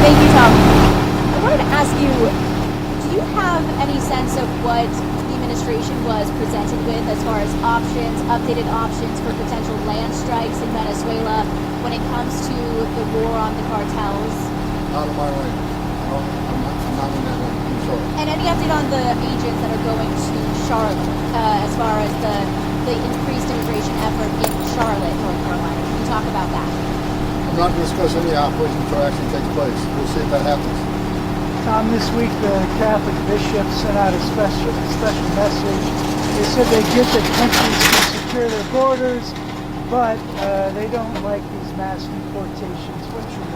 Thank you, Tom. I wanted to ask you, do you have any sense of what the administration was presented with as far as options, updated options for potential land strikes in Venezuela when it comes to the war on the cartels? Out of my way. I'm not in that lane. I'm sorry. And any update on the agents that are going to Charlotte as far as the increased immigration effort in Charlotte, North Carolina? Can you talk about that? I'm not going to discuss any operation until it actually takes place. We'll see if that happens. Tom, this week the Catholic bishops sent out a special message. They said they get that countries can secure their borders, but they don't like these mass deportations. What's your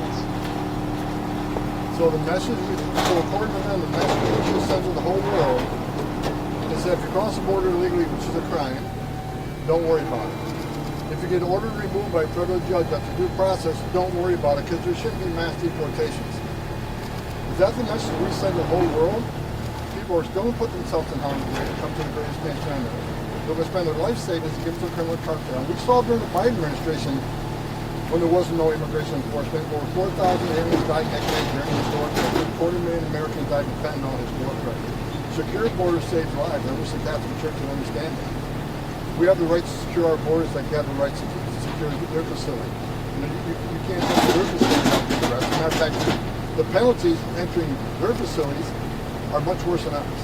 message? So according to them, the message we should send to the whole world is that if you cross the border illegally, which is a crime, don't worry about it. If you get ordered removed by a federal judge after due process, don't worry about it, because there shouldn't be mass deportations. If that's the message we send to the whole world, people are still going to put themselves in harm's way to come to the greatest nation on earth. They're going to spend their life savings to give to a criminal cartel. And we saw during the Biden administration, when there wasn't no immigration enforcement, over 4,000 aliens died next day during the historic record. 250,000 Americans died from fentanyl historic record. Secure borders saves lives. I wish the Catholic Church would understand that. We have the right to secure our borders like they have the right to secure their facility. You can't enter their facility without being arrested. As a matter of fact, the penalties entering their facilities are much worse than ours.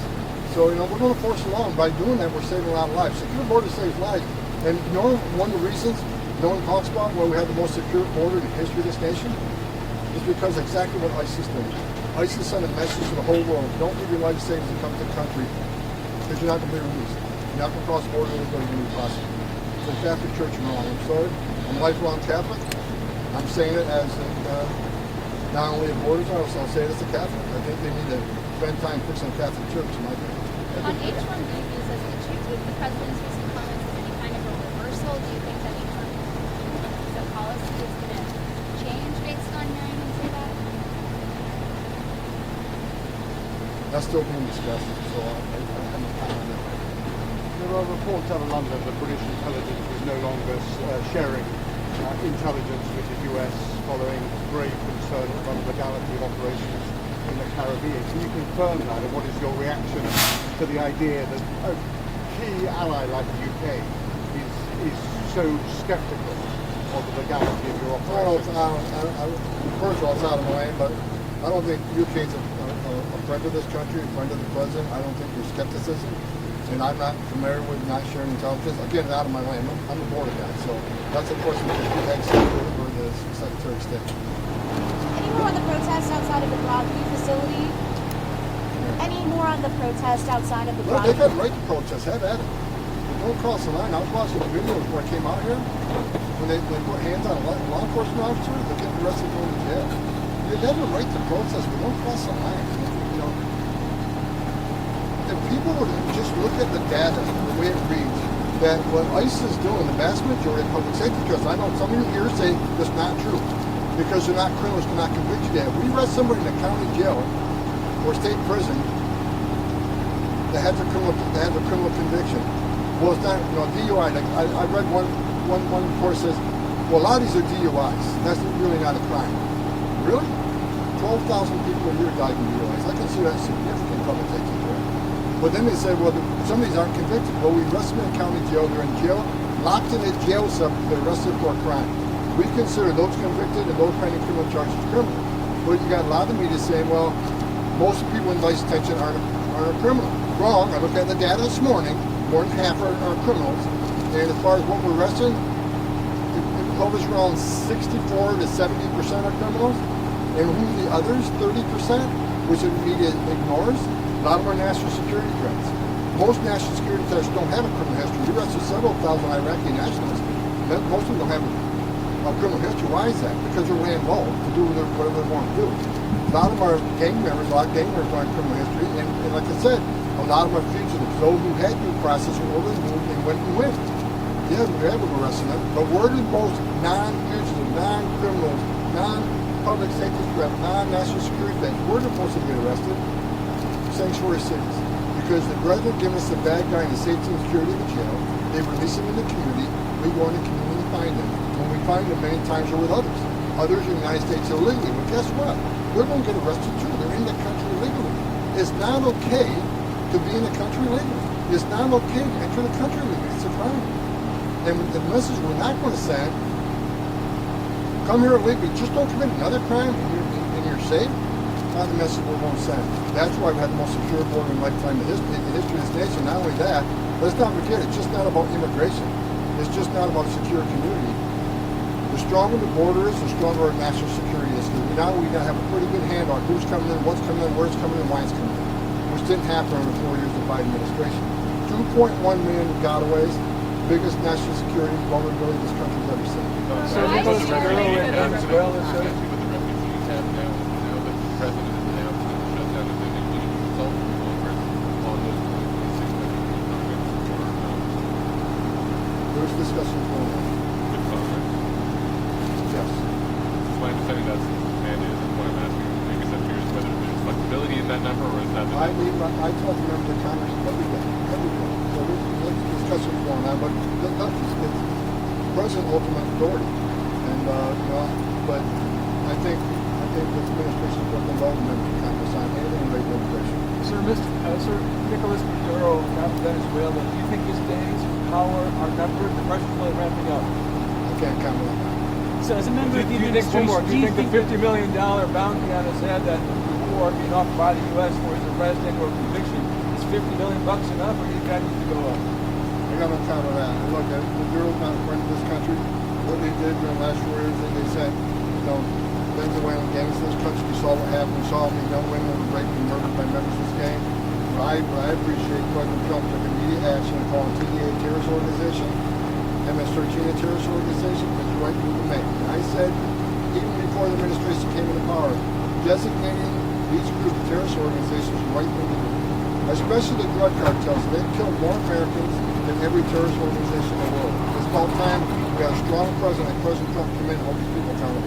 So, we're going to force the law, and by doing that, we're saving a lot of lives. Secure border saves lives. And one of the reasons no one talks about why we have the most secure border in the history of this nation is because exactly what ISIS did. ISIS sent a message to the whole world: don't leave your life savings to come to the country, because you're not going to be released. You're not going to cross the border, you're going to be prosecuted. So the Catholic Church is wrong. I'm sorry. I'm a lifelong Catholic. I'm saying it as not only a borders, I'll say it as a Catholic. I think they need to spend time fixing the Catholic Church, in my opinion. On H-1B visas, did you take the president's recent comments as any kind of a reversal? Do you think that H-1B visa policy is going to change based on hearing him say that? That's still being discussed, so I haven't found on that. There are reports out of London that British intelligence is no longer sharing intelligence with the US following grave concern about the legality of operations in the Caribbean. Can you confirm that, and what is your reaction to the idea that a key ally like the UK is so sceptical of the legality of your operations? First of all, it's out of my way, but I don't think UK is a friend of this country, a friend of the president. I don't think there's skepticism. And I'm not familiar with not sharing intelligence. Again, out of my lane. I'm a border guy, so that's a question for the ex-secretary or the Secretary of State. Any more on the protest outside of the Broadview facility? Any more on the protest outside of the Broadview? They've got the right to protest. Have at it. Don't cross the line. I was watching the video before I came out here. When they put hands on a law enforcement officer, they're getting arrested and going to jail. They have the right to protest, but don't cross the line. If people would just look at the data, the way it reads, that what ICE is doing, the vast majority of public safety judges, I know some of you here say that's not true, because they're not criminals, cannot convict you. If we arrest somebody in a county jail or state prison that has a criminal conviction, well, it's not, DUI. Like I read one report says, well, a lot of these are DUIs. That's really not a crime. Really? 12,000 people a year die from DUIs. I consider that significant public safety threat. But then they say, well, some of these aren't convicted. Well, we arrest them in county jail. They're in jail, locked in a jail cell. They're arrested for a crime. We consider those convicted and those pending criminal charges criminal. But you got a lot of the media saying, well, most people in vice detention aren't a criminal. Wrong. I looked at the data this morning. More than half are criminals. And as far as what we're arresting, it hovers around 64 to 70% are criminals. And who the others, 30%, which the media ignores? A lot of them are national security threats. Most national security threats don't have a criminal history. We arrested several thousand Iraqi nationals. Most of them don't have a criminal history. Why is that? Because they're laying low to do whatever they want to do. A lot of them are gang members. A lot of gang members aren't criminal history. And like I said, a lot of them are fugitives. Those who had due process were overruled and went and went. Yeah, we were able to arrest them. But we're the most non-fugitive, non-criminals, non-public safety threat, non-national security threats. We're the most to get arrested. Sanctuary cities, because the brethren give us the bad guy in the safety and security of the jail, they release him in the community, we go in the community and find him. When we find him, many times are with others. Others in the United States illegally. But guess what? they're going to get arrested too. They're in the country illegally. It's not okay to be in the country illegally. It's not okay to enter the country illegally. It's a crime. And the message we're not going to send, come here illegally, just don't commit another crime and you're safe. Not the message we're going to send. That's why we had the most secure border in lifetime in the history of this nation. Not only that, let's not forget, it's just not about immigration. It's just not about secure community. The stronger the border is, the stronger our national security is. Because now we have a pretty good handle on who's coming in, what's coming in, where it's coming in, why it's coming in. Which didn't happen in the 4 years of the Biden administration. 2.1 million gotaways, biggest national security vulnerability this country's ever seen. So Nicholas Maduro in Venezuela, so What the refugees have now, now that the president has announced the shutdown of the nuclear consultant Congress on those 26 There's discussions going on. with Congress. Yes. It's my understanding that's mandated. That's why I'm asking. I guess I'm curious whether there's flexibility in that number or is that the I mean, I talk to members of Congress every day. So there's discussions going on, but it's President ultimate authority. And, but I think this administration is working well with members of Congress on anything related to immigration. Sir Nicholas Maduro out of Venezuela, do you think his days of power are numbered? The pressure's really ramping up. I can't comment on that. So as a member of the Do you think one administration, more? Do you think the $50 million bounty on his head that before being offered by the U.S. for his arrest and or conviction is $50 million enough, or do you think that needs to go up? I got no comment on that. And look, Maduro's not a friend of this country. What they did during the last 4 years, they sent, Venezuelan gangs to this country. We saw what happened. We saw how many young women were raped and murdered by members of this gang. But I appreciate President Trump took immediate action and calling TDA a terrorist organization, MS-13 a terrorist organization, but the right move to make. And I said, even before the administration came into power, designating these groups terrorist organizations was the right thing to do. Especially the drug cartels. They've killed more Americans than every terrorist organization in the world. It's about time we have a strong president like President Trump come in and hold these people accountable.